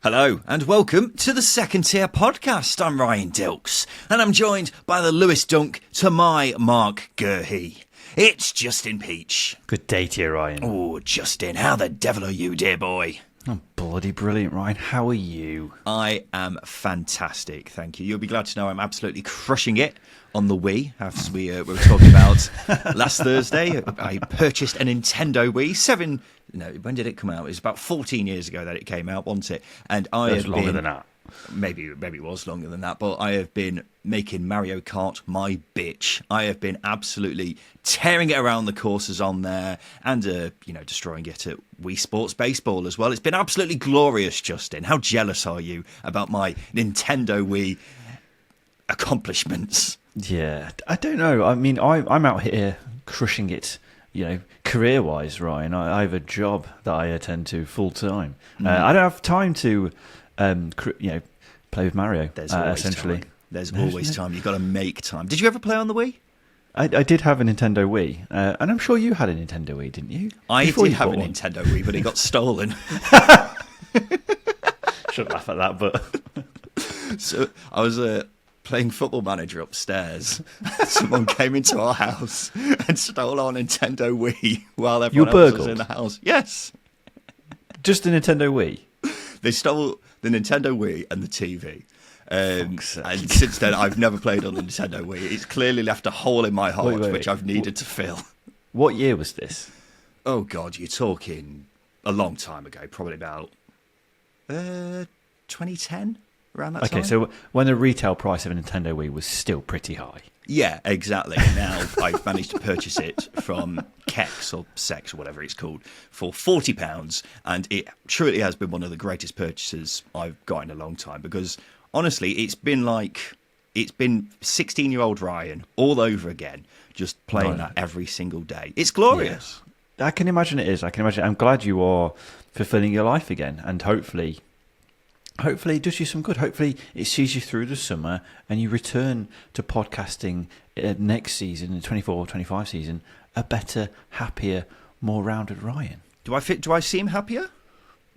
Hello and welcome to the Second Tier Podcast. I'm Ryan Dilks and I'm joined by the Lewis Dunk to my Mark Gurhey. It's Justin Peach. Good day to you, Ryan. Oh, Justin, how the devil are you, dear boy? I'm bloody brilliant, Ryan. How are you? I am fantastic, thank you. You'll be glad to know I'm absolutely crushing it on the Wii, as we were talking about last Thursday. I purchased a Nintendo Wii. When did it come out? It was about 14 years ago that it came out, wasn't it? And It was longer than that. Maybe it was longer than that, but I have been making Mario Kart my bitch. I have been absolutely tearing it around the courses on there and, destroying it at Wii Sports Baseball as well. It's been absolutely glorious, Justin. How jealous are you about my Nintendo Wii accomplishments? Yeah, I don't know. I mean, I'm out here crushing it, career-wise, Ryan. I have a job that I attend to full-time. I don't have time to... play with Mario. There's always essentially. time. There's always time. You've got to make time. Did you ever play on the Wii? I did have a Nintendo Wii, and I'm sure you had a Nintendo Wii, didn't you? I did have a Nintendo Wii, but it got stolen. Shouldn't laugh at that, but... So I was playing Football Manager upstairs. Someone came into our house and stole our Nintendo Wii while everyone else was in the house. Yes. Just a Nintendo Wii? They stole the Nintendo Wii and the TV. And since then, I've never played on the Nintendo Wii. It's clearly left a hole in my heart, which I've needed to fill. What year was this? Oh, God, you're talking a long time ago, probably about 2010, around that time. Okay, so when the retail price of a Nintendo Wii was still pretty high. Yeah, exactly. Now I've managed to purchase it from Kex or Sex or whatever it's called for £40, and it truly has been one of the greatest purchases I've got in a long time because honestly, it's been 16-year-old Ryan all over again, just playing that every single day. It's glorious. Yeah. I can imagine it is. I'm glad you are fulfilling your life again, and hopefully it does you some good. Hopefully it sees you through the summer and you return to podcasting next season, the 24-25 season, a better, happier, more rounded Ryan. Do I seem happier?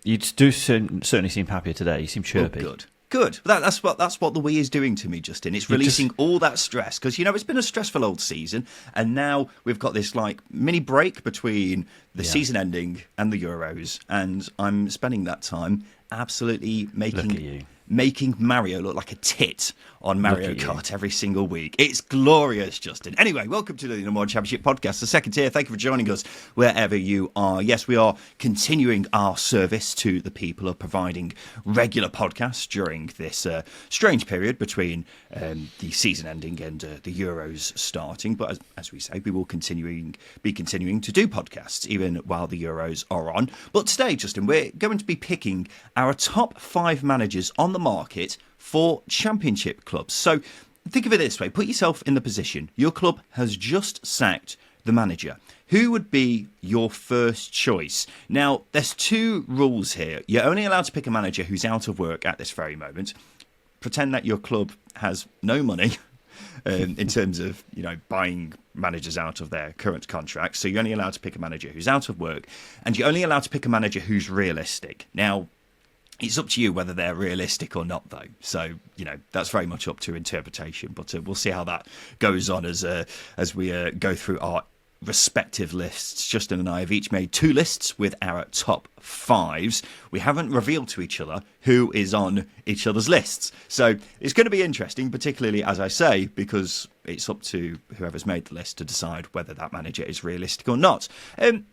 You do certainly seem happier today. You seem chirpy. Oh, good. That's what the Wii is doing to me, Justin. It's releasing all that stress because it's been a stressful old season, and now we've got this mini break between the season ending and the Euros, and I'm spending that time absolutely making Mario look like a tit on Mario Kart every single week. It's glorious, Justin. Anyway, welcome to the number one championship podcast, the Second Tier. Thank you for joining us wherever you are. Yes, we are continuing our service to the people of providing regular podcasts during this strange period between the season ending and the Euros starting. But as we say, we will be continuing to do podcasts even while the Euros are on. But today, Justin, we're going to be picking our top 5 managers on the market for championship clubs. So think of it this way. Put yourself in the position. Your club has just sacked the manager. Who would be your first choice? Now, there's 2 rules here. You're only allowed to pick a manager who's out of work at this very moment. Pretend that your club has no money in terms of, buying managers out of their current contracts. So you're only allowed to pick a manager who's out of work, and you're only allowed to pick a manager who's realistic. Now, it's up to you whether they're realistic or not, though. So, that's very much up to interpretation. But we'll see how that goes on as we go through our respective lists. Justin and I have each made 2 lists with our top 5s. We haven't revealed to each other who is on each other's lists. So it's going to be interesting, particularly, as I say, because it's up to whoever's made the list to decide whether that manager is realistic or not.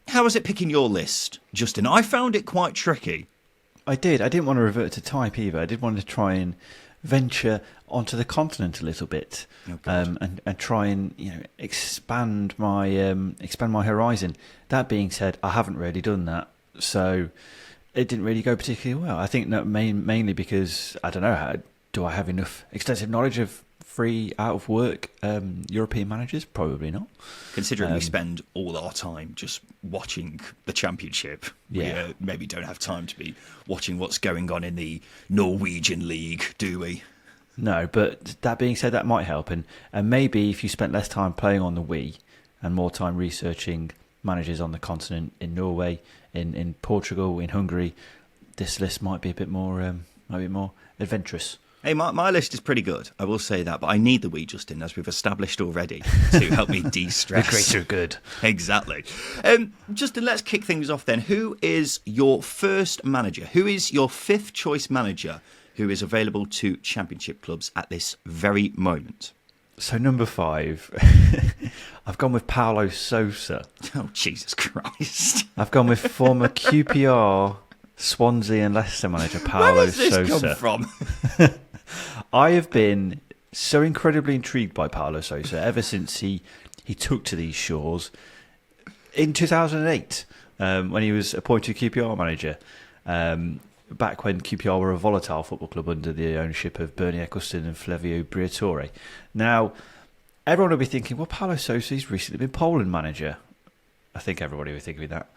How was it picking your list, Justin? I found it quite tricky. I did. I didn't want to revert to type either. I did want to try and venture onto the continent a little bit, and try and expand my horizon. That being said, I haven't really done that, so it didn't really go particularly well. I think that mainly because I don't know. Do I have enough extensive knowledge of free out of work European managers? Probably not. Considering we spend all our time just watching the championship, we maybe don't have time to be watching what's going on in the Norwegian league, do we? No, but that being said, that might help, and maybe if you spent less time playing on the Wii and more time researching managers on the continent, in Norway, in Portugal, in Hungary, this list might be a bit more adventurous. Hey, my list is pretty good, I will say that, but I need the we, Justin, as we've established already, to help me de-stress. The greater good. Exactly. Justin, let's kick things off then. Who is your first manager? Who is your fifth choice manager who is available to Championship clubs at this very moment? So number 5, I've gone with Paulo Sousa. Oh, Jesus Christ. I've gone with former QPR, Swansea and Leicester manager Paulo Sousa. Where does this come from? I have been so incredibly intrigued by Paulo Sousa ever since he took to these shores in 2008 when he was appointed QPR manager. Back when QPR were a volatile football club under the ownership of Bernie Eccleston and Flavio Briatore. Now, everyone will be thinking, well, Paulo Sousa's recently been Poland manager. I think everybody will be thinking that.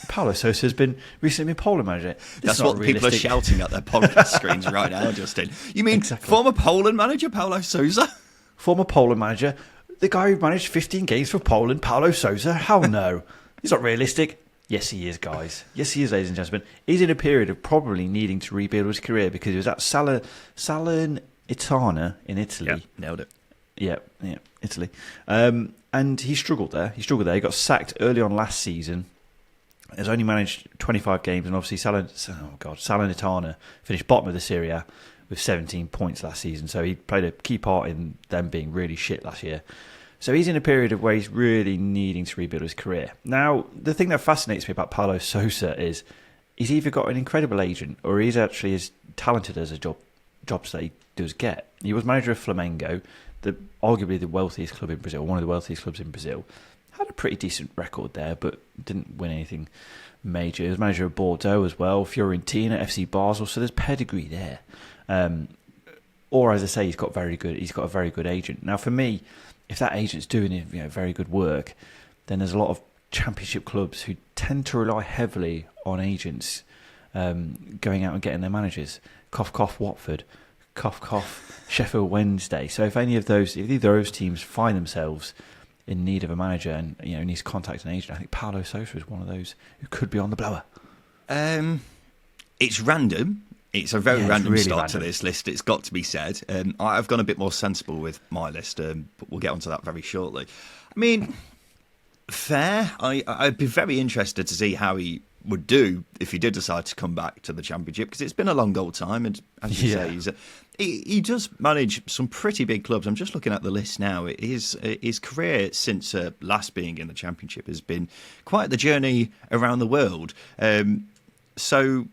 Paulo Sousa has recently been Poland manager. That's what people are shouting at their podcast screens right now, Justin. You mean former Poland manager, Paulo Sousa? Former Poland manager. The guy who managed 15 games for Poland, Paulo Sousa? Hell no. He's not realistic. Yes, he is, guys. Yes, he is, ladies and gentlemen. He's in a period of probably needing to rebuild his career because he was at Salernitana in Italy. Yeah, nailed it. Yeah, Italy. And he struggled there. He got sacked early on last season. Has only managed 25 games, and obviously Salernitana finished bottom of the Serie A with 17 points last season. So he played a key part in them being really shit last year. So he's in a period of where he's really needing to rebuild his career. Now, the thing that fascinates me about Paulo Sousa is he's either got an incredible agent or he's actually as talented as jobs that he does get. He was manager of Flamengo, arguably the wealthiest club in Brazil, one of the wealthiest clubs in Brazil. Had a pretty decent record there, but didn't win anything major. He was manager of Bordeaux as well, Fiorentina, FC Basel, so there's pedigree there. Or as I say, he's got a very good agent. Now for me, if that agent's doing very good work, then there's a lot of Championship clubs who tend to rely heavily on agents going out and getting their managers. Cough, cough, Watford. Cough, cough, Sheffield Wednesday. So if either of those teams find themselves in need of a manager and needs to contact an agent, I think Paulo Sousa is one of those who could be on the blower. It's random. It's a very random really start to this list, it's got to be said. I've gone a bit more sensible with my list, but we'll get onto that very shortly. I mean, fair. I'd be very interested to see how he would do if he did decide to come back to the Championship, because it's been a long old time, and as you say, he does manage some pretty big clubs. I'm just looking at the list now. His career since last being in the Championship has been quite the journey around the world. So,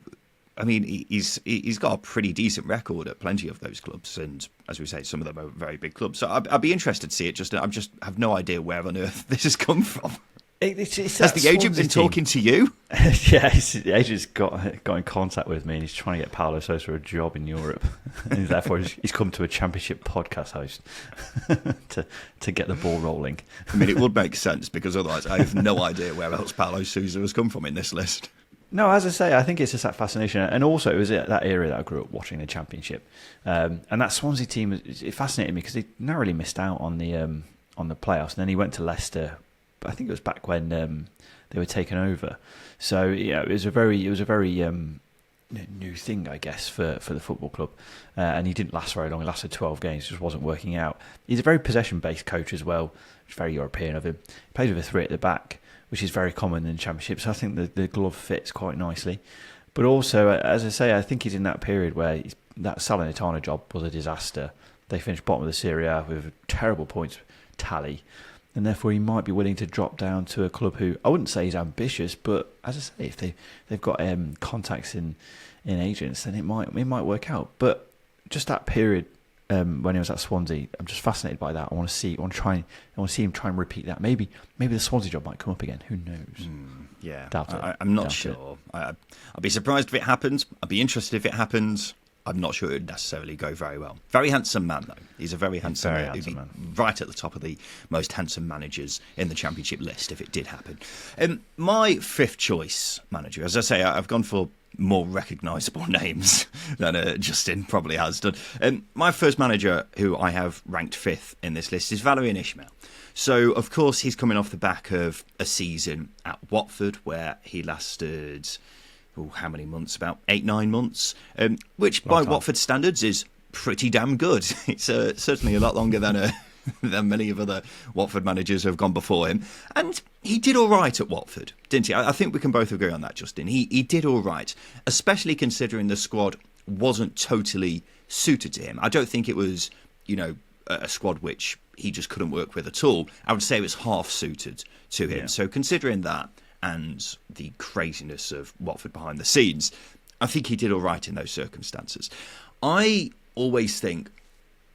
I mean, he's got a pretty decent record at plenty of those clubs, and as we say, some of them are very big clubs. So I'd be interested to see it. I just have no idea where on earth this has come from. Has the agent been talking to you? Yeah, the agent's got in contact with me, and he's trying to get Paulo Sousa a job in Europe. And therefore, he's come to a Championship podcast host to get the ball rolling. I mean, it would make sense, because otherwise I have no idea where else Paulo Sousa has come from in this list. No, as I say, I think it's just that fascination. And also, it was at that era that I grew up watching the Championship. And that Swansea team, it fascinated me because they narrowly missed out on the playoffs. And then he went to Leicester. I think it was back when they were taken over. So it was a very new thing, I guess, for the football club. And he didn't last very long. He lasted 12 games. It just wasn't working out. He's a very possession-based coach as well, which is very European of him. He plays with a 3 at the back, which is very common in the Championship. So I think the glove fits quite nicely. But also, as I say, I think he's in that period where that Salernitana job was a disaster. They finished bottom of the Serie A with a terrible points tally. And therefore, he might be willing to drop down to a club who, I wouldn't say is ambitious, but as I say, if they've got contacts in agents, then it might work out. But just that period when he was at Swansea, I'm just fascinated by that. I want to see him try and repeat that. Maybe the Swansea job might come up again. Who knows? Yeah, I'm not sure. I'd be surprised if it happens. I'd be interested if it happens. I'm not sure it would necessarily go very well. Very handsome man, though. He's a very handsome man. Right at the top of the most handsome managers in the Championship list, if it did happen. My fifth choice manager, as I say, I've gone for more recognisable names than Justin probably has done. My first manager, who I have ranked fifth in this list, is Valerien Ismael. So, of course, he's coming off the back of a season at Watford where he lasted how many months? About 8-9 months, which by Watford standards is pretty damn good. It's certainly a lot longer than than many of other Watford managers who have gone before him. And he did all right at Watford, didn't he? I think we can both agree on that, Justin. He did all right, especially considering the squad wasn't totally suited to him. I don't think it was, a squad which he just couldn't work with at all. I would say it was half suited to him. Yeah. So considering that and the craziness of Watford behind the scenes, I think he did all right in those circumstances. I always think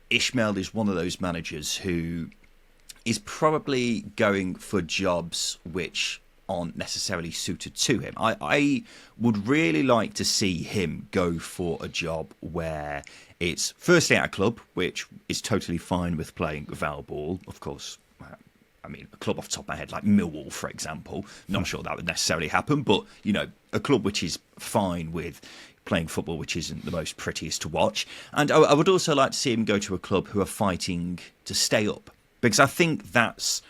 Ismael is one of those managers who is probably going for jobs which aren't necessarily suited to him. I would really like to see him go for a job where it's firstly at a club which is totally fine with playing Val ball, of course. I mean, a club off the top of my head like Millwall, for example. Not sure that would necessarily happen, but, a club which is fine with playing football, which isn't the most prettiest to watch. And I would also like to see him go to a club who are fighting to stay up, because I think that's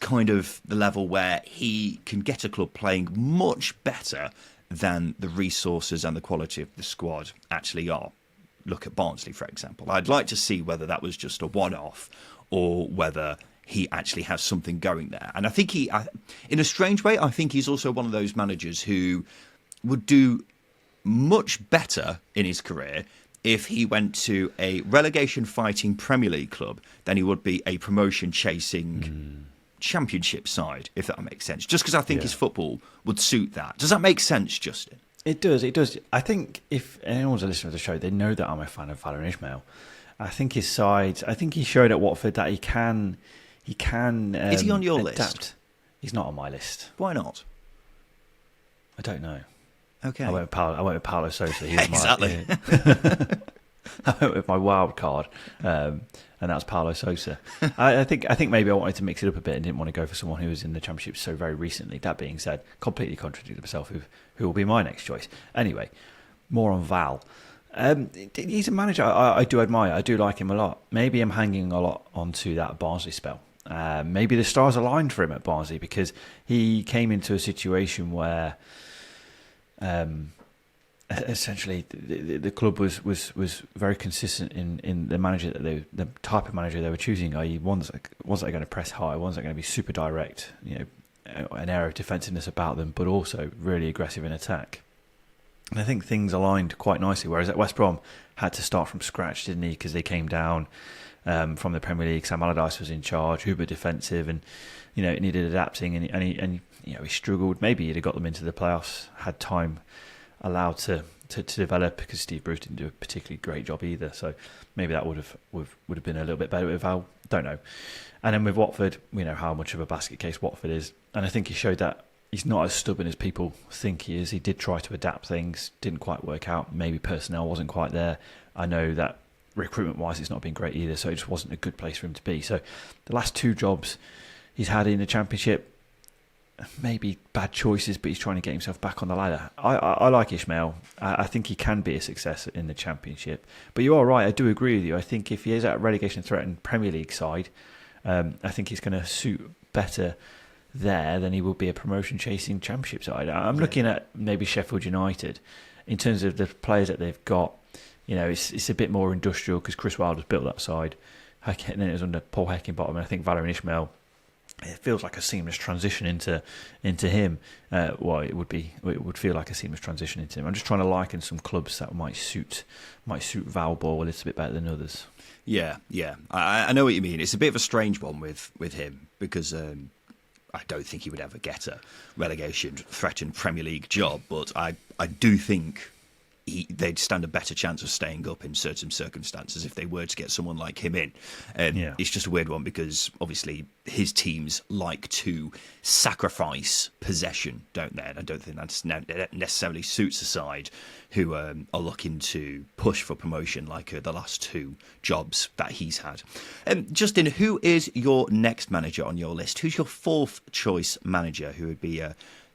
kind of the level where he can get a club playing much better than the resources and the quality of the squad actually are. Look at Barnsley, for example. I'd like to see whether that was just a one-off or whether he actually has something going there. And I think in a strange way, I think he's also one of those managers who would do much better in his career if he went to a relegation-fighting Premier League club than he would be a promotion-chasing Championship side, if that makes sense. Just because I think his football would suit that. Does that make sense, Justin? It does. I think if anyone's a listener to the show, they know that I'm a fan of Valerien Ismael. I think his side. I think he showed at Watford that he can. Is he on your adapt. list? He's not on my list. Why not? I don't know. Okay. I went with Paulo Sousa. He was exactly. I went with my wild card, and that's Paulo Sousa. I think maybe I wanted to mix it up a bit and didn't want to go for someone who was in the Championship so very recently. That being said, completely contradicted himself. Who will be my next choice? Anyway, more on Val. He's a manager I do admire. I do like him a lot. Maybe I'm hanging a lot onto that Barnsley spell. Maybe the stars aligned for him at Barnsley because he came into a situation where essentially the club was very consistent in the manager the type of manager they were choosing. I.e., ones that are going to press high, ones that are going to be super direct, an air of defensiveness about them, but also really aggressive in attack. And I think things aligned quite nicely. Whereas at West Brom had to start from scratch, didn't he? Because they came down from the Premier League. Sam Allardyce was in charge, uber defensive, and it needed adapting. And he struggled. Maybe he'd have got them into the playoffs had time allowed to develop, because Steve Bruce didn't do a particularly great job either. So maybe that would have been a little bit better with Val. Don't know. And then with Watford, we know how much of a basket case Watford is, and I think he showed that he's not as stubborn as people think he is. He did try to adapt things, didn't quite work out. Maybe personnel wasn't quite there. I know that recruitment-wise it's not been great either, so it just wasn't a good place for him to be. So the last two jobs he's had in the Championship, maybe bad choices, but he's trying to get himself back on the ladder. I like Ismael. I think he can be a success in the Championship. But you are right, I do agree with you. I think if he is at a relegation-threatened Premier League side, I think he's going to suit better there than he will be a promotion-chasing Championship side. I'm looking at maybe Sheffield United. In terms of the players that they've got, it's a bit more industrial because Chris Wilder's built that side. And then it was under Paul Heckingbottom, and I think Valerien Ismael, it feels like a seamless transition into him. It would feel like a seamless transition into him. I'm just trying to liken some clubs that might suit Val Ball a little bit better than others. Yeah. I know what you mean. It's a bit of a strange one with him because I don't think he would ever get a relegation-threatened Premier League job, but I do think they'd stand a better chance of staying up in certain circumstances if they were to get someone like him in. It's just a weird one because obviously his teams like to sacrifice possession, don't they? And I don't think that necessarily suits a side who are looking to push for promotion like the last two jobs that he's had. Justin, who is your next manager on your list? Who's your fourth choice manager who would be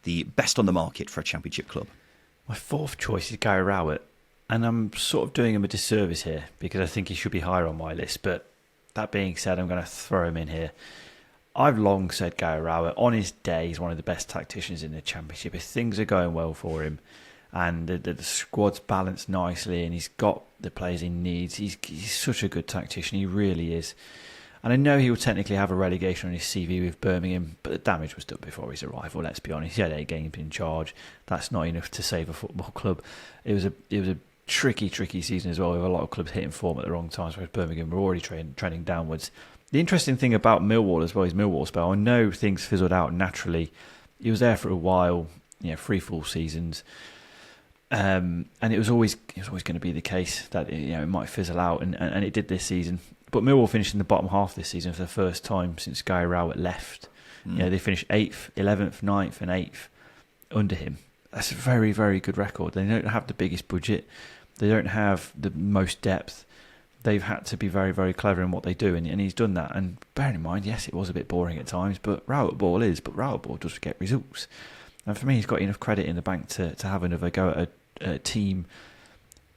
the best on the market for a Championship club? My fourth choice is Gary Rowett, and I'm sort of doing him a disservice here because I think he should be higher on my list. But that being said, I'm going to throw him in here. I've long said Gary Rowett, on his day, he's one of the best tacticians in the Championship. If things are going well for him and the squad's balanced nicely and he's got the players he needs, he's such a good tactician. He really is. And I know he will technically have a relegation on his CV with Birmingham, but the damage was done before his arrival, let's be honest. He had 8 games in charge. That's not enough to save a football club. It was a tricky season as well, with a lot of clubs hitting form at the wrong times, whereas Birmingham were already trending downwards. The interesting thing about Millwall as well is Millwall spell. I know things fizzled out naturally. He was there for a while, 3 full seasons, and it was always going to be the case that it might fizzle out, and it did this season. But Millwall finished in the bottom half this season for the first time since Gary Rowett left. They finished 8th, 11th, 9th, and 8th under him. That's a very, very good record. They don't have the biggest budget. They don't have the most depth. They've had to be very, very clever in what they do, and he's done that. And bearing in mind, yes, it was a bit boring at times, but Rowett ball does get results. And for me, he's got enough credit in the bank to have another go at a team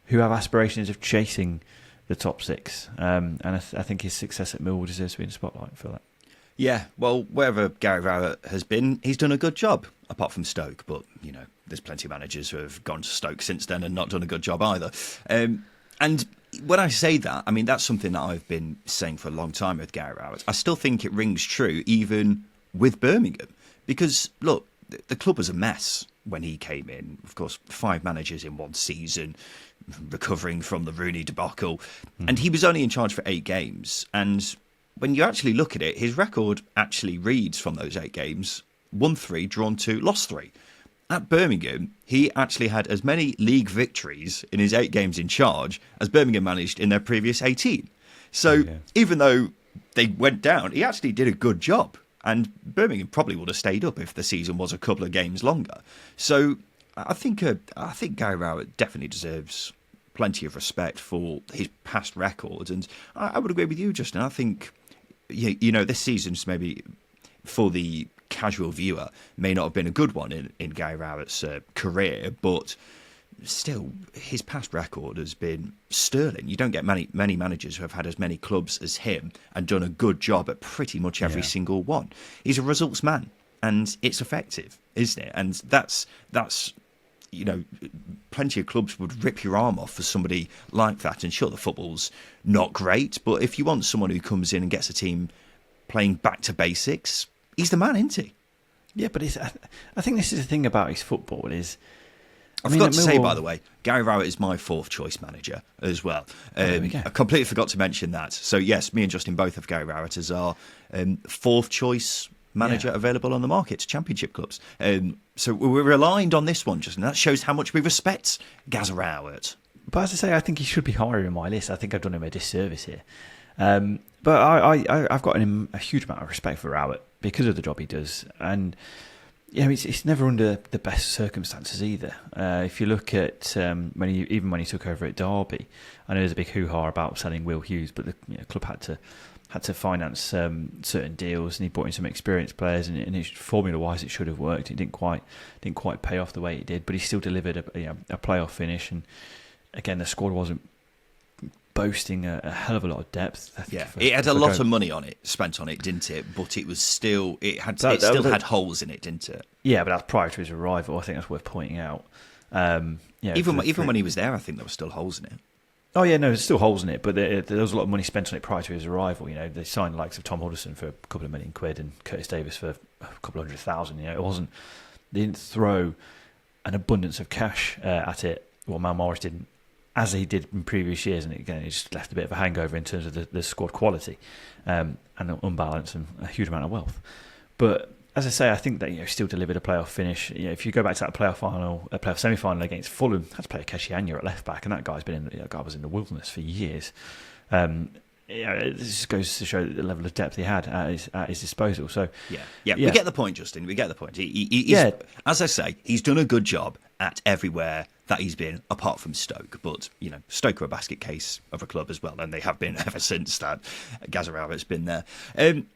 who have aspirations of chasing the top 6. And I think his success at Millwall deserves to be in the spotlight for that. Yeah, well, wherever Gary Rowett has been, he's done a good job, apart from Stoke. But, there's plenty of managers who have gone to Stoke since then and not done a good job either. And when I say that, I mean, that's something that I've been saying for a long time with Gary Rowett. I still think it rings true, even with Birmingham. Because, look, the club was a mess when he came in. Of course, 5 managers in one season, recovering from the Rooney debacle. And he was only in charge for 8 games. And when you actually look at it, his record actually reads from those 8 games, won 3, drawn 2, lost 3. At Birmingham, he actually had as many league victories in his 8 games in charge as Birmingham managed in their previous 18. So even though they went down, he actually did a good job. And Birmingham probably would have stayed up if the season was a couple of games longer. So I think Gary Rowett definitely deserves plenty of respect for his past record. And I would agree with you, Justin. I think, this season's maybe for the casual viewer may not have been a good one in Gary Rowett's career, but still, his past record has been sterling. You don't get many managers who have had as many clubs as him and done a good job at pretty much every single one. He's a results man, and it's effective, isn't it? And that's plenty of clubs would rip your arm off for somebody like that. And sure, the football's not great, but if you want someone who comes in and gets a team playing back to basics, he's the man, isn't he? Yeah, but I think this is the thing about his football is... I forgot to say, by the way, Gary Rowett is my 4th choice manager as well. I completely forgot to mention that. So, yes, me and Justin both have Gary Rowett as our 4th choice manager available on the market to Championship clubs. So we're aligned on this one, Justin. That shows how much we respect Gaz Rowett. But as I say, I think he should be higher in my list. I think I've done him a disservice here. But I've got a huge amount of respect for Rowett because of the job he does. And... it's never under the best circumstances either. If you look at when he took over at Derby, I know there's a big hoo-ha about selling Will Hughes, but the club had to finance certain deals, and he brought in some experienced players, and formula-wise it should have worked. It didn't quite pay off the way it did, but he still delivered a playoff finish. And again, the squad wasn't boasting a hell of a lot of depth. It had a lot of money spent on it, didn't it? But it still had holes in it, didn't it? Yeah, but that's prior to his arrival. I think that's worth pointing out. Even when he was there, I think there were still holes in it. Oh yeah, no, there's still holes in it, but there was a lot of money spent on it prior to his arrival. They signed the likes of Tom Huddleston for a couple of £1 million and Curtis Davis for a couple of £100,000. They didn't throw an abundance of cash at it. Well, Mal Morris didn't, as he did in previous years, and again, it just left a bit of a hangover in terms of the squad quality and unbalance and a huge amount of wealth. But as I say, I think that still delivered a playoff finish. If you go back to that playoff semi-final against Fulham, had to play Keshianya at left back, and that guy's been guy was in the wilderness for years. It just goes to show the level of depth he had at his disposal. So we get the point, Justin. We get the point. As I say, he's done a good job at everywhere that he's been, apart from Stoke. But Stoke are a basket case of a club as well, and they have been ever since that Gaz Rowett's been there.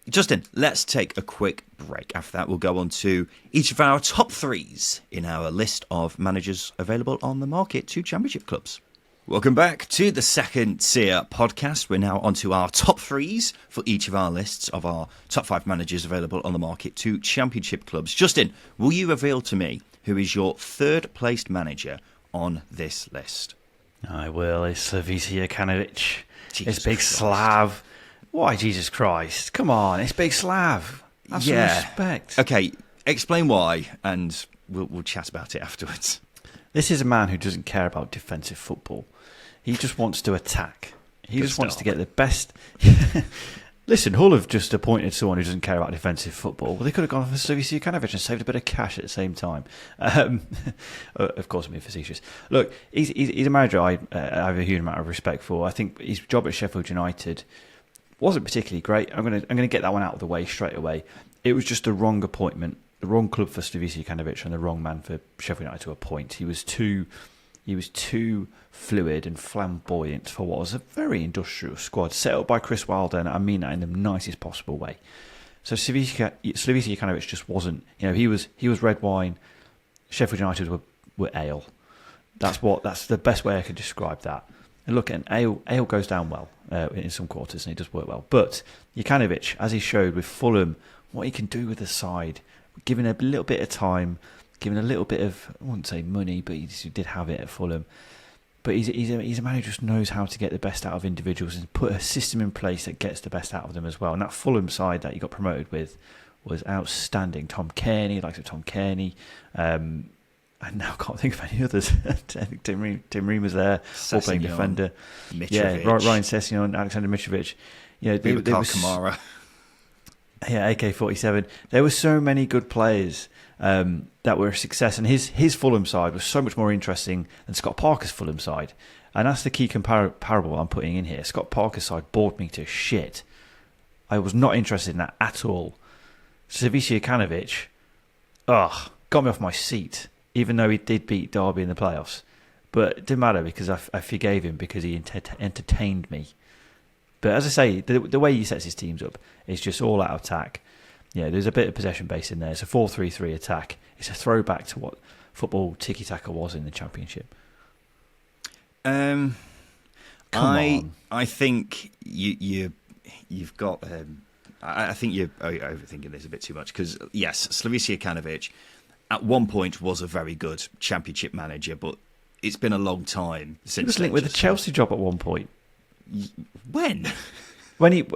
Justin, let's take a quick break. After that, we'll go on to each of our top 3s in our list of managers available on the market to Championship clubs. Welcome back to the Second Tier podcast. We're now onto our top threes for each of our lists of our top 5 managers available on the market to championship clubs. Justin, will you reveal to me who is your third placed manager on this list? I will. It's Slavisa Jokanovic. It's Big Christ. Slav. Why, Jesus Christ? Come on, it's Big Slav. Have some respect. Okay, explain why, and we'll chat about it afterwards. This is a man who doesn't care about defensive football. He just wants to attack. He just wants to get the best. Listen, Hull have just appointed someone who doesn't care about defensive football. Well, they could have gone for Slavisa Jokanovic and saved a bit of cash at the same time. Of course, I'm being facetious. Look, he's a manager I have a huge amount of respect for. I think his job at Sheffield United wasn't particularly great. I'm gonna get that one out of the way straight away. It was just the wrong appointment, the wrong club for Slavisa Jokanovic, and the wrong man for Sheffield United to appoint. He was too fluid and flamboyant for what was a very industrial squad set up by Chris Wilder, and I mean that in the nicest possible way. So Slavisa Jokanovic just wasn't. He was red wine. Sheffield United were ale. That's the best way I could describe that. And look, and ale goes down well in some quarters, and it does work well. But Jokanovic, as he showed with Fulham, what he can do with the side, given a little bit of time, given a little bit of, I wouldn't say money, but he did have it at Fulham. But he's a man who just knows how to get the best out of individuals and put a system in place that gets the best out of them as well. And that Fulham side that he got promoted with was outstanding. Tom Kearney, likes of Tom Kearney. I now can't think of any others. I think Tim Ream was there, all playing defender. Mitrovic. Yeah, Ryan Sessegnon, Alexander Mitrovic. There was Kamara. Yeah, AK-47. There were so many good players that were a success, and his Fulham side was so much more interesting than Scott Parker's Fulham side. And that's the key comparable I'm putting in here. Scott Parker's side bored me to shit. I was not interested in that at all. Slavisa Jokanovic, got me off my seat, even though he did beat Derby in the playoffs. But it didn't matter because I forgave him because he entertained me. But as I say, the way he sets his teams up is just all out attack. There's a bit of possession base in there. It's a 4-3-3 attack. It's a throwback to what football tiki-taka was in the Championship. I think you've got. I think you're overthinking this a bit too much because yes, Slavisa Jokanovic at one point was a very good Championship manager, but it's been a long time since. He was linked with the Chelsea job at one point. When? When it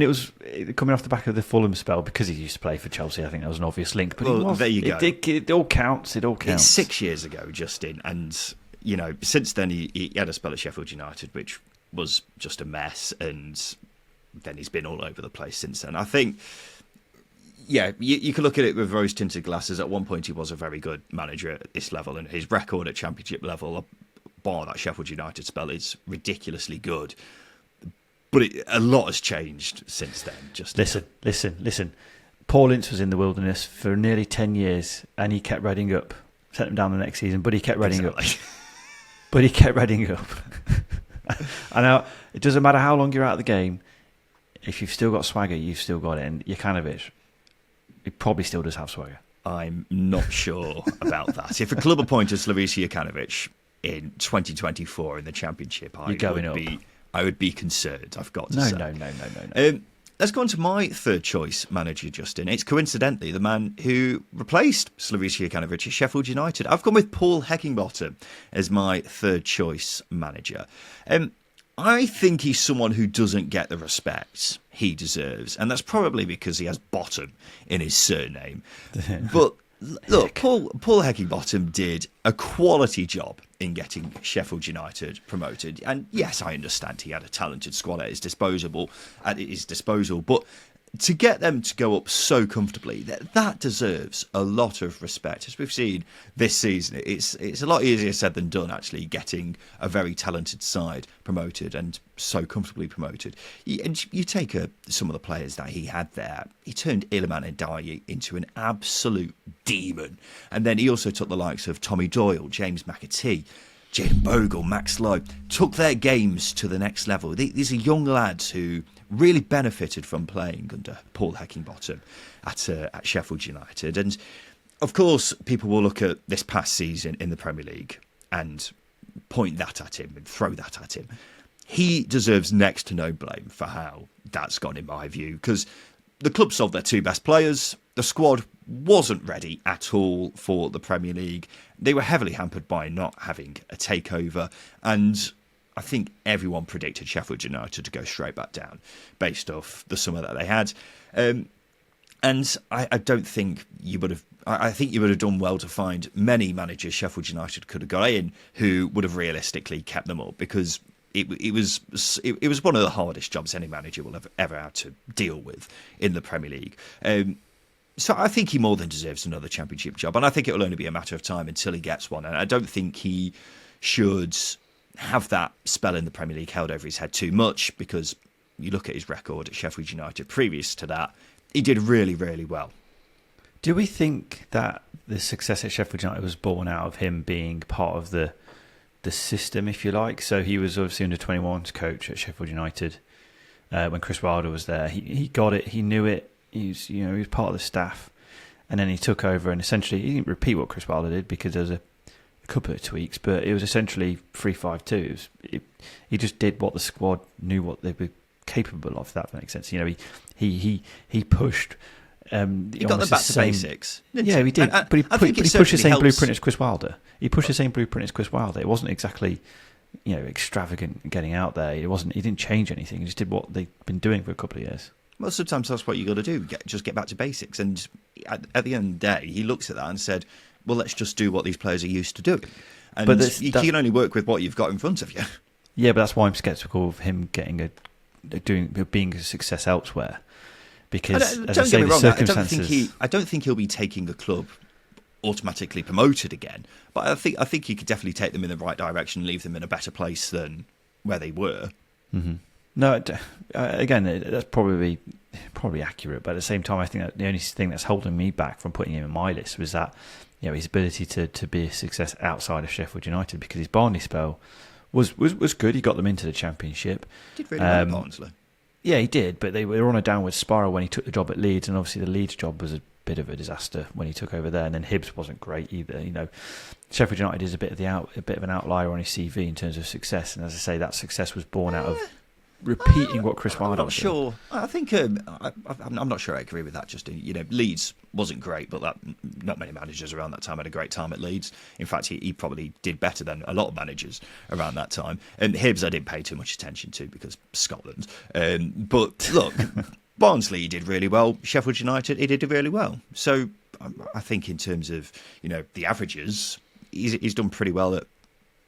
was coming off the back of the Fulham spell, because he used to play for Chelsea, I think that was an obvious link. But there you go. It all counts. It all counts. It's 6 years ago, Justin, and since then he had a spell at Sheffield United, which was just a mess, and then he's been all over the place since then. I think, you can look at it with rose-tinted glasses. At one point, he was a very good manager at this level, and his record at Championship level, bar that Sheffield United spell, is ridiculously good. But a lot has changed since then. Just listen. Paul Ince was in the wilderness for nearly 10 years, and he kept Reading up. Sent him down the next season, but he kept Reading up. But he kept Reading up. I know it doesn't matter how long you're out of the game. If you've still got swagger, you've still got it. And Jokanovic, he probably still does have swagger. I'm not sure about that. If a club appointed Slavisa Jokanovic in 2024 in the Championship, I would be concerned, I've got to say. No. Let's go on to my third choice manager, Justin. It's coincidentally the man who replaced Slavisa Jokanovic at Sheffield United. I've gone with Paul Heckingbottom as my third choice manager. I think he's someone who doesn't get the respect he deserves, and that's probably because he has bottom in his surname. But look, Paul Heckingbottom did a quality job in getting Sheffield United promoted. And yes, I understand he had a talented squad at his disposal, but to get them to go up so comfortably, that deserves a lot of respect. As we've seen this season, it's a lot easier said than done, actually, getting a very talented side promoted and so comfortably promoted. And you take some of the players that he had there, he turned Iliman Ndiaye into an absolute demon. And then he also took the likes of Tommy Doyle, James McAtee, Jayden Bogle, Max Lowe, took their games to the next level. These are young lads who really benefited from playing under Paul Heckingbottom at Sheffield United. And of course, people will look at this past season in the Premier League and point that at him and throw that at him. He deserves next to no blame for how that's gone, in my view, because the club sold their 2 best players. The squad wasn't ready at all for the Premier League. They were heavily hampered by not having a takeover, and I think everyone predicted Sheffield United to go straight back down based off the summer that they had. And I don't think you would have. I think you would have done well to find many managers Sheffield United could have got in who would have realistically kept them up, because it was one of the hardest jobs any manager will have ever had to deal with in the Premier League. So I think he more than deserves another Championship job, and I think it will only be a matter of time until he gets one. And I don't think he should have that spell in the Premier League held over his head too much, because you look at his record at Sheffield United previous to that, he did really, really well. Do we think that the success at Sheffield United was born out of him being part of the system, if you like? So he was obviously under 21s coach at Sheffield United when Chris Wilder was there. He got it, he knew it. He was part of the staff, and then he took over, and essentially he didn't repeat what Chris Wilder did because there was a couple of tweaks, but it was essentially 3-5-2. He just did what the squad knew what they were capable of. If that makes sense. He pushed. He got them back to basics. Yeah, he did. But he pushed the same blueprint as Chris Wilder. He pushed the same blueprint as Chris Wilder. It wasn't exactly, extravagant getting out there. He didn't change anything. He just did what they'd been doing for a couple of years. Well, sometimes that's what you got to do. Just get back to basics. And at the end of the day, he looks at that and said, "Well, let's just do what these players are used to doing." And you can only work with what you've got in front of you. Yeah, but that's why I'm sceptical of him being a success elsewhere. Because don't get me wrong, I don't think he'll be taking the club automatically promoted again. But I think he could definitely take them in the right direction, and leave them in a better place than where they were. Mm-hmm. No, again, that's probably accurate. But at the same time, I think that the only thing that's holding me back from putting him in my list was that his ability to be a success outside of Sheffield United, because his Barnsley spell was good. He got them into the Championship. Did really well, Barnsley. Yeah, he did, but they were on a downward spiral when he took the job at Leeds, and obviously the Leeds job was a bit of a disaster when he took over there, and then Hibs wasn't great either. Sheffield United is a bit of an outlier on his CV in terms of success, and as I say, that success was born out of repeating what Chris Wilder was doing. I'm not sure. I think I'm not sure I agree with that. Justin, Leeds wasn't great, but not many managers around that time had a great time at Leeds. In fact, he probably did better than a lot of managers around that time. And Hibs, I didn't pay too much attention to because Scotland. But look, Barnsley, he did really well. Sheffield United, he did really well. So I think in terms of the averages, he's done pretty well.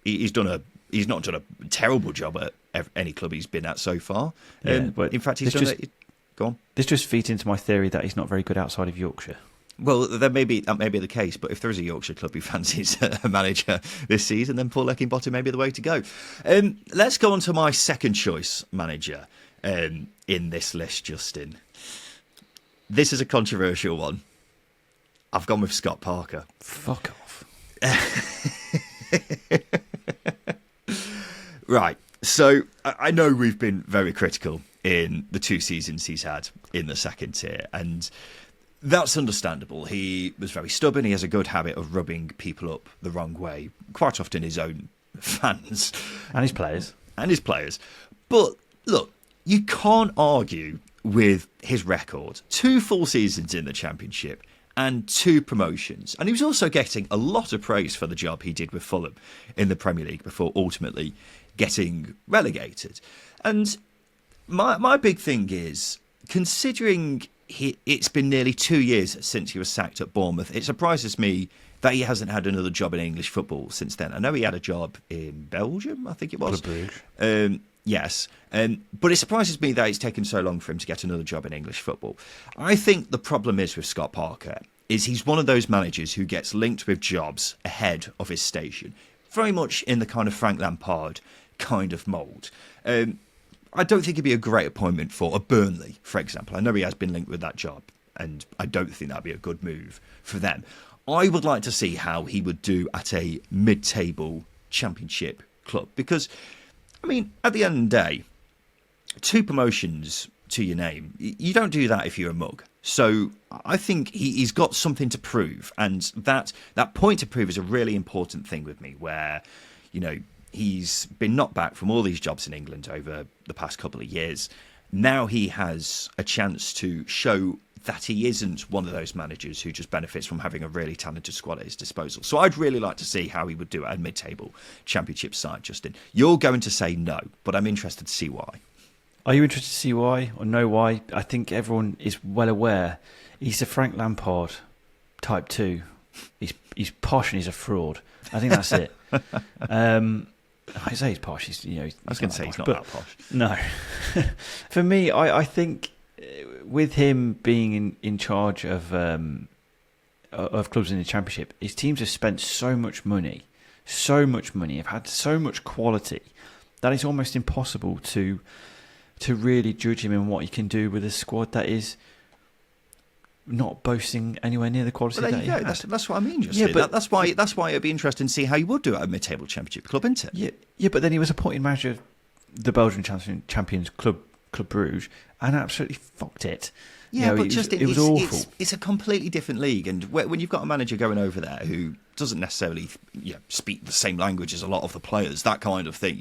He's not done a terrible job at any club he's been at so far. But in fact, he's done it. Go on. This just feeds into my theory that he's not very good outside of Yorkshire. Well, that may be the case, but if there is a Yorkshire club who fancies a manager this season, then Paul Heckingbottom may be the way to go. Let's go on to my second choice manager in this list, Justin. This is a controversial one. I've gone with Scott Parker. Fuck off. Right. So I know we've been very critical in the 2 seasons he's had in the second tier, and that's understandable. He was very stubborn. He has a good habit of rubbing people up the wrong way, quite often his own fans. And his players. But look, you can't argue with his record. 2 full seasons in the Championship and 2 promotions. And he was also getting a lot of praise for the job he did with Fulham in the Premier League before ultimately getting relegated. And my big thing is, considering it's been nearly 2 years since he was sacked at Bournemouth, it surprises me that he hasn't had another job in English football since then. I know he had a job in Belgium, I think it was. Yes, but it surprises me that it's taken so long for him to get another job in English football. I think the problem is with Scott Parker is he's one of those managers who gets linked with jobs ahead of his station, very much in the kind of Frank Lampard kind of mould. I don't think he'd be a great appointment for a Burnley, for example. I know he has been linked with that job, and I don't think that'd be a good move for them. I would like to see how he would do at a mid-table Championship club, because, I mean, at the end of the day, 2 promotions to your name, you don't do that if you're a mug. So I think he's got something to prove, and that point to prove is a really important thing with me, where he's been knocked back from all these jobs in England over the past couple of years. Now he has a chance to show that he isn't one of those managers who just benefits from having a really talented squad at his disposal. So I'd really like to see how he would do at a mid-table championship side, Justin. You're going to say no, but I'm interested to see why. Are you interested to see why or know why? I think everyone is well aware. He's a Frank Lampard type 2. He's posh and he's a fraud. I think that's it. I say he's posh. I was going to say he's not that posh. No. For me, I think with him being in charge of clubs in the Championship, his teams have spent so much money, have had so much quality that it's almost impossible to really judge him in what he can do with a squad that is not boasting anywhere near the quality that he had. That's what I mean, Justin. Yeah, but that's why it'd be interesting to see how he would do at a mid-table championship club, isn't it? Yeah, but then he was appointed manager of the Belgian champions Club Bruges and absolutely fucked it. Yeah, but Justin, it was awful. It's a completely different league, and when you've got a manager going over there who doesn't necessarily speak the same language as a lot of the players, that kind of thing,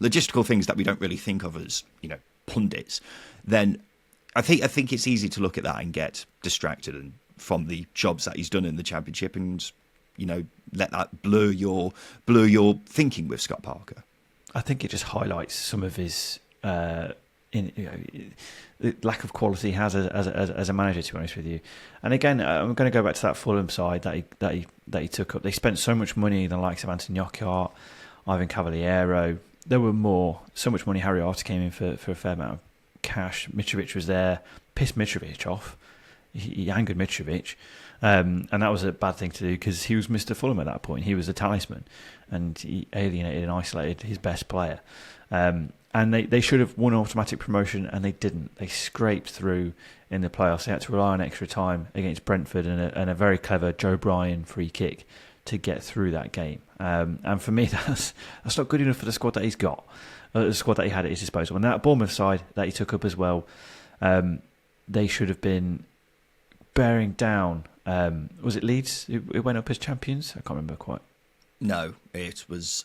logistical things that we don't really think of as pundits, then I think it's easy to look at that and get distracted and from the jobs that he's done in the Championship, and let that blur your thinking with Scott Parker. I think it just highlights some of his the lack of quality he has as a manager, to be honest with you. And again, I'm going to go back to that Fulham side that he took up. They spent so much money, the likes of Anthony Knockaert, Ivan Cavaliero. There were so much money. Harry Arter came in for a fair amount of cash. Mitrovic was there, pissed Mitrovic off. He angered Mitrovic, and that was a bad thing to do because he was Mr. Fulham at that point. He was a talisman, and he alienated and isolated his best player. And they should have won automatic promotion, and they didn't. They scraped through in the playoffs. They had to rely on extra time against Brentford and a very clever Joe Bryan free kick to get through that game. And for me, that's not good enough for the squad that he's got, the squad that he had at his disposal. And that Bournemouth side that he took up as well, they should have been bearing down. Was it Leeds who went up as champions? I can't remember quite. No, it was.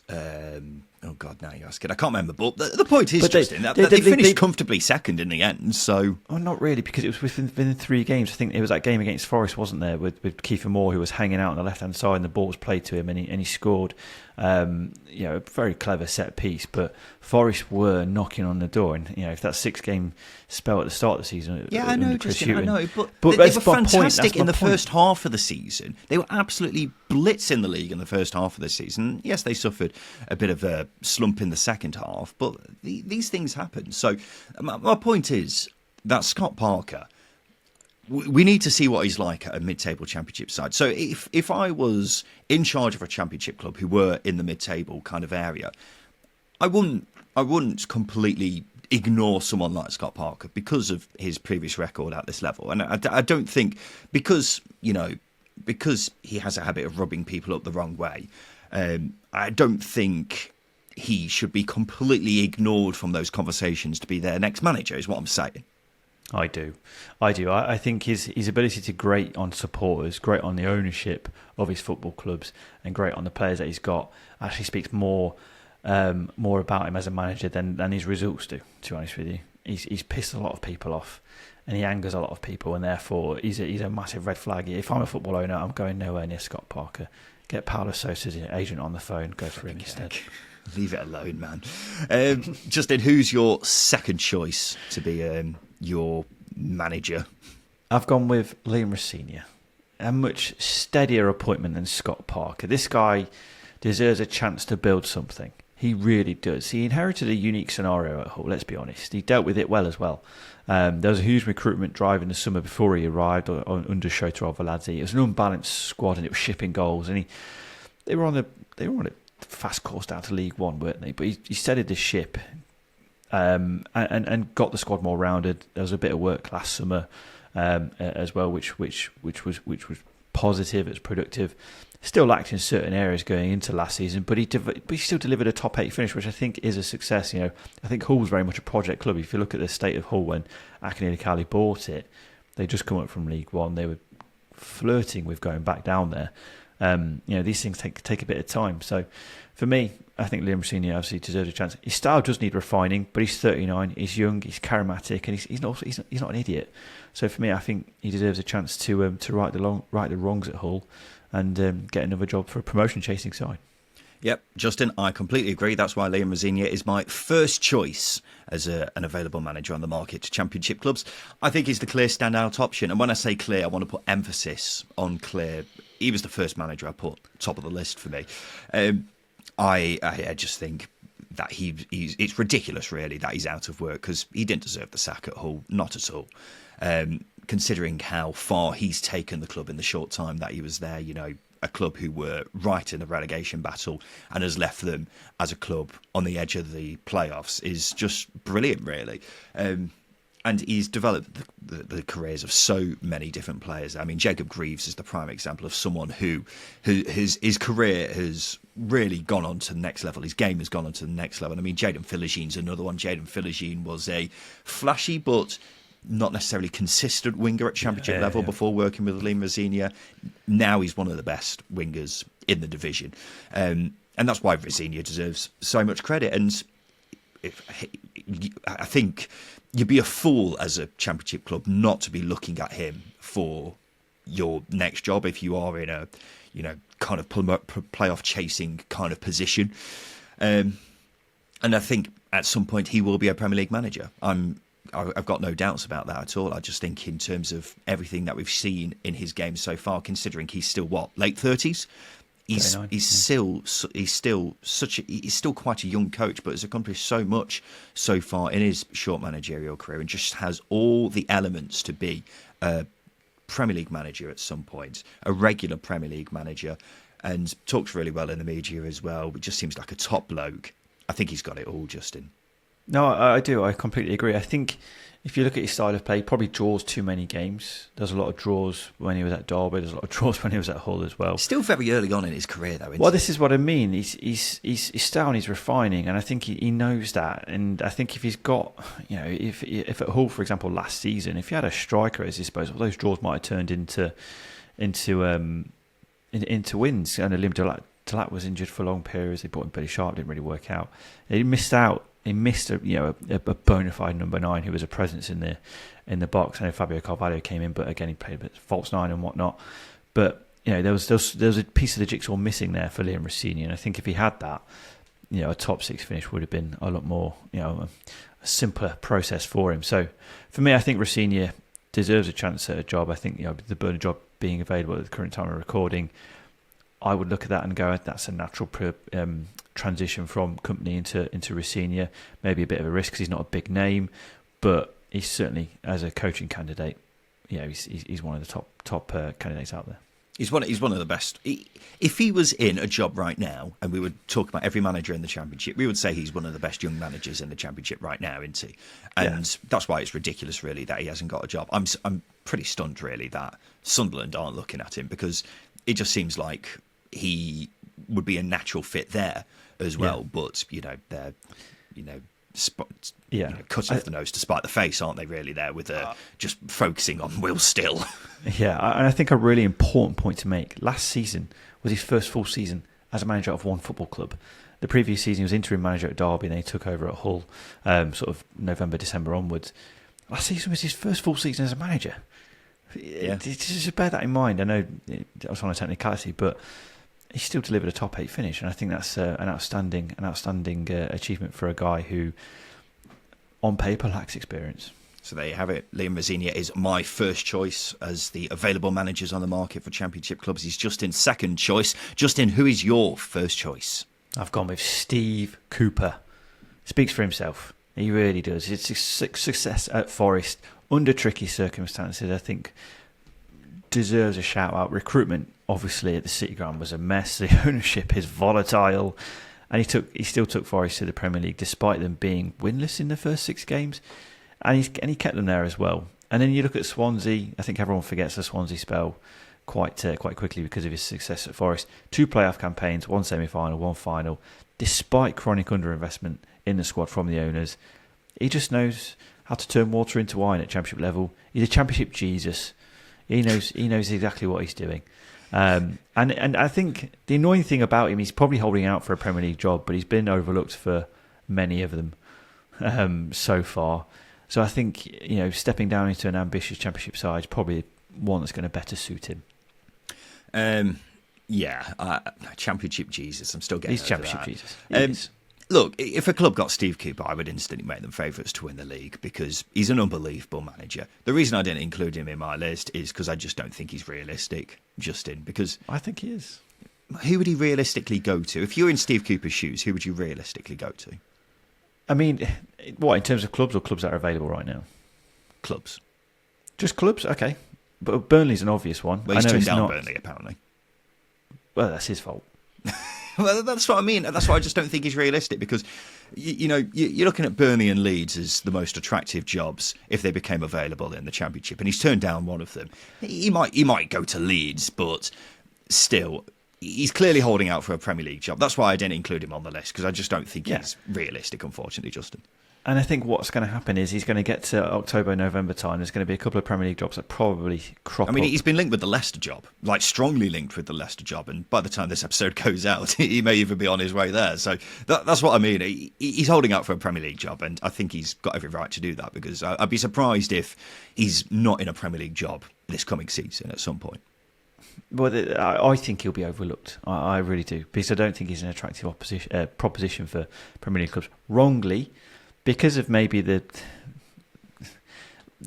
Oh God, now you're asking. I can't remember. But the point is, Justin, they finished comfortably second in the end. So, not really, because it was within 3 games. I think it was that game against Forest, wasn't there, with Kiefer Moore, who was hanging out on the left hand side, and the ball was played to him, and he scored. A very clever set piece. But Forest were knocking on the door, and if that 6-game spell at the start of the season, I know, Justin, I know, but they were fantastic in the first half of the season. They were absolutely blitzing the league in the first half of the season. Yes, they suffered a bit of a slump in the second half, but these things happen. So my point is that Scott Parker, we need to see what he's like at a mid-table championship side. So if I was in charge of a championship club who were in the mid-table kind of area, I wouldn't completely ignore someone like Scott Parker because of his previous record at this level. And I don't think because he has a habit of rubbing people up the wrong way, I don't think he should be completely ignored from those conversations to be their next manager, is what I'm saying. I do. I think his ability to grate on supporters, grate on the ownership of his football clubs, and grate on the players that he's got actually speaks more about him as a manager than his results do, to be honest with you. He's pissed a lot of people off, and he angers a lot of people, and therefore he's a massive red flag. If I'm a football owner, I'm going nowhere near Scott Parker. Get Paulo Sousa's agent on the phone, go for him instead. Leave it alone, man. Justin, who's your second choice to be your manager? I've gone with Liam Rosenior. A much steadier appointment than Scott Parker. This guy deserves a chance to build something. He really does. He inherited a unique scenario at Hull, let's be honest. He dealt with it well as well. There was a huge recruitment drive in the summer before he arrived under Shoto Arveladze. It was an unbalanced squad and it was shipping goals. And they were on a fast course down to League One, weren't they? But he steadied the ship and got the squad more rounded. There was a bit of work last summer as well, which was positive. It was productive. Still lacked in certain areas going into last season, but he still delivered a top 8 finish, which I think is a success. I think Hull was very much a project club. If you look at the state of Hull when Akinele Kali bought it, they just come up from League One. They were flirting with going back down there. These things take a bit of time. So for me, I think Liam Rosenior obviously deserves a chance. His style does need refining, but he's 39, he's young, he's charismatic, and he's not an idiot. So for me, I think he deserves a chance to right the wrongs at Hull and get another job for a promotion chasing side. Yep, Justin, I completely agree. That's why Liam Rosenior is my first choice as an available manager on the market to Championship clubs. I think he's the clear standout option. And when I say clear, I want to put emphasis on clear. He was the first manager I put top of the list for me. I just think that it's ridiculous, really, that he's out of work, because he didn't deserve the sack at Hull, not at all. Considering how far he's taken the club in the short time that he was there, a club who were right in the relegation battle and has left them as a club on the edge of the playoffs is just brilliant, really. And he's developed the careers of so many different players. I mean, Jacob Greaves is the prime example of someone who his career has really gone on to the next level. His game has gone on to the next level. I mean, Jadon Philigine's another one. Jadon Philigine was a flashy but not necessarily consistent winger at Championship level before working with Liam Rosenior. Now he's one of the best wingers in the division. And that's why Rosenior deserves so much credit. And I think you'd be a fool as a Championship club not to be looking at him for your next job if you are in a, kind of playoff chasing kind of position. And I think at some point he will be a Premier League manager. I've got no doubts about that at all. I just think in terms of everything that we've seen in his game so far, considering he's still late 30s, he's still quite a young coach, but has accomplished so much so far in his short managerial career, and just has all the elements to be a Premier League manager at some point, a regular Premier League manager, and talks really well in the media as well. But just seems like a top bloke. I think he's got it all, Justin. No, I do. I completely agree. I think if you look at his style of play, he probably draws too many games. There's a lot of draws when he was at Derby. There's a lot of draws when he was at Hull as well. Still very early on in his career, though. Well, this is what I mean. His style needs refining, and I think he knows that. And I think if he's got, if at Hull, for example, last season, if he had a striker at his disposal, those draws might have turned into wins. And Liam Talat was injured for long periods. They brought in Billy Sharp, didn't really work out. He missed out. He missed a bona fide number 9 who was a presence in the box. I know Fabio Carvalho came in, but again he played a bit false 9 and whatnot. But there was a piece of the jigsaw missing there for Liam Rosenior, and I think if he had that, a top 6 finish would have been a lot more a simpler process for him. So for me, I think Rosenior deserves a chance at a job. I think the Burner job being available at the current time of recording, I would look at that and go, that's a natural transition from company into Rosenior. Maybe a bit of a risk because he's not a big name, but he's certainly, as a coaching candidate, he's one of the top candidates out there. He's one of the best. If he was in a job right now, and we would talk about every manager in the Championship, we would say he's one of the best young managers in the Championship right now, isn't he? And that's why it's ridiculous, really, that he hasn't got a job. I'm pretty stunned, really, that Sunderland aren't looking at him, because it just seems like he would be a natural fit there as well. But they're cut off the nose to spite the face, aren't they? Really, there with just focusing on Will Still. Yeah, and I think a really important point to make. Last season was his first full season as a manager of one football club. The previous season he was interim manager at Derby, and then he took over at Hull, sort of November, December onwards. Last season was his first full season as a manager. Just bear that in mind. I know that was on a technicality, but he still delivered a top 8 finish, and I think that's an outstanding achievement for a guy who, on paper, lacks experience. So there you have it. Liam Rosenior is my first choice as the available managers on the market for Championship clubs. He's Justin's second choice. Justin, who is your first choice? I've gone with Steve Cooper. Speaks for himself. He really does. It's a success at Forest under tricky circumstances, I think, deserves a shout out. Recruitment, obviously, at the City Ground was a mess. The ownership is volatile, and he still took Forest to the Premier League despite them being winless in the first 6 games, and he kept them there as well. And then you look at Swansea. I think everyone forgets the Swansea spell quite quickly because of his success at Forest. 2 playoff campaigns, 1 semi-final, 1 final. Despite chronic underinvestment in the squad from the owners, he just knows how to turn water into wine at Championship level. He's a Championship Jesus. He knows exactly what he's doing. And I think the annoying thing about him, he's probably holding out for a Premier League job, but he's been overlooked for many of them so far. So I think, stepping down into an ambitious Championship side is probably one that's going to better suit him. Championship Jesus. I'm still getting He's over Championship that. Jesus. Look, if a club got Steve Cooper, I would instantly make them favourites to win the league because he's an unbelievable manager. The reason I didn't include him in my list is because I just don't think he's realistic, Justin, because... I think he is. Who would he realistically go to? If you're in Steve Cooper's shoes, who would you realistically go to? I mean, what, in terms of clubs or clubs that are available right now? Clubs. Just clubs? Okay. But Burnley's an obvious one. Well, he's turned down Burnley, apparently. Well, that's his fault. Well, that's what I mean. That's why I just don't think he's realistic because, you're looking at Burnley and Leeds as the most attractive jobs if they became available in the Championship, and he's turned down one of them. He might go to Leeds, but still, he's clearly holding out for a Premier League job. That's why I didn't include him on the list because I just don't think he's realistic, unfortunately, Justin. And I think what's going to happen is he's going to get to October, November time. There's going to be a couple of Premier League jobs that probably crop up. I mean, he's been linked with the Leicester job, like strongly linked with the Leicester job. And by the time this episode goes out, he may even be on his way there. So that's what I mean. He's holding out for a Premier League job. And I think he's got every right to do that because I'd be surprised if he's not in a Premier League job this coming season at some point. Well, I think he'll be overlooked. I really do. Because I don't think he's an attractive proposition for Premier League clubs. Wrongly. Because of maybe the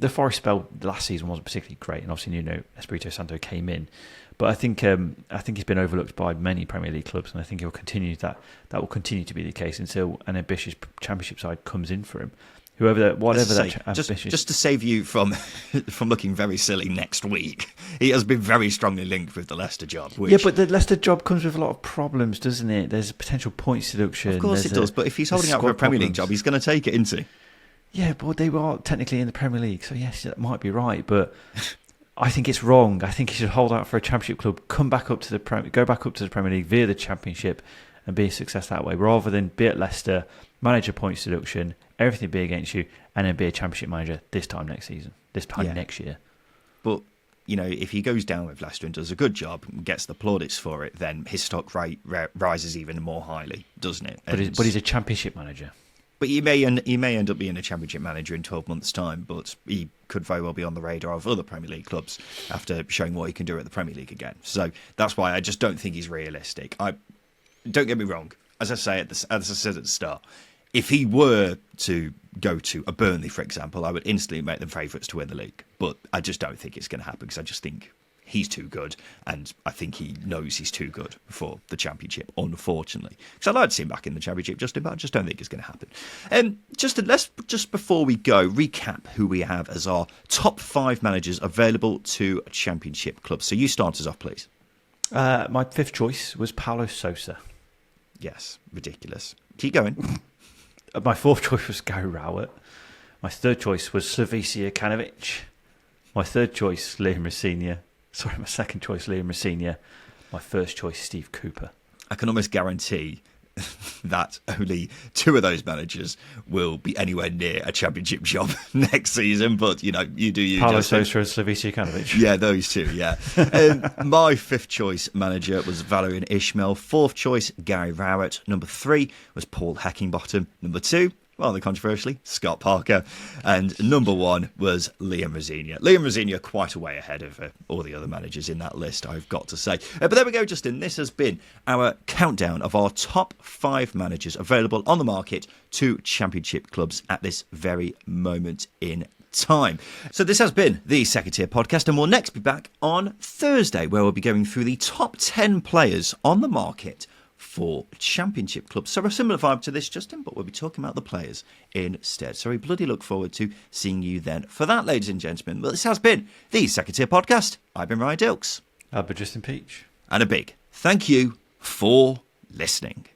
Forest spell last season wasn't particularly great, and obviously Espirito Santo came in, but I think he's been overlooked by many Premier League clubs, and I think he'll continue that will continue to be the case until an ambitious Championship side comes in for him. Just to save you from looking very silly next week, he has been very strongly linked with the Leicester job. Yeah, but the Leicester job comes with a lot of problems, doesn't it? There's a potential points deduction. Of course it does, but if he's holding out for a Premier League job, he's going to take it, isn't he? Yeah, but they were technically in the Premier League, so yes, that might be right, but I think it's wrong. I think he should hold out for a Championship club, go back up to the Premier League via the Championship and be a success that way, rather than be at Leicester, manage a points deduction, everything be against you, and then be a Championship manager this time next year. But, if he goes down with Leicester and does a good job and gets the plaudits for it, then his stock rises even more highly, doesn't it? But he's a Championship manager. But he may end up being a Championship manager in 12 months' time, but he could very well be on the radar of other Premier League clubs after showing what he can do at the Premier League again. So that's why I just don't think he's realistic. Don't get me wrong. As I said at the start, if he were to go to a Burnley, for example, I would instantly make them favourites to win the league. But I just don't think it's going to happen because I just think he's too good, and I think he knows he's too good for the Championship, unfortunately. Because I'd like to see him back in the Championship, Justin, but I just don't think it's going to happen. Justin, let's just before we go, recap who we have as our top 5 managers available to Championship clubs. So you start us off, please. My 5th choice was Paulo Sousa. Yes, ridiculous. Keep going. My 4th choice was Gary Rowett. My 3rd choice was Slavisa Jokanovic. My 3rd choice, Liam Rosenior. Sorry, my 2nd choice, Liam Rosenior. My 1st choice, Steve Cooper. I can almost guarantee that only 2 of those managers will be anywhere near a Championship job next season, but, you do you. Paulo Sousa and Slavisa Jokanovic. Yeah, those 2, yeah. My 5th choice manager was Valerien Ismael. 4th choice, Gary Rowett. Number 3 was Paul Heckingbottom. Number 2, rather controversially, Scott Parker. And number 1 was Liam Rosenior. Liam Rosenior quite a way ahead of all the other managers in that list, I've got to say. But there we go, Justin. This has been our countdown of our top 5 managers available on the market to Championship clubs at this very moment in time. So this has been the Second Tier Podcast, and we'll next be back on Thursday, where we'll be going through the top 10 players on the market for Championship clubs. So a similar vibe to this, Justin, but we'll be talking about the players instead. So we bloody look forward to seeing you then for that, ladies and gentlemen. Well, this has been the Second Tier Podcast. I've been Ryan Dilks. I've been Justin Peach. And a big thank you for listening.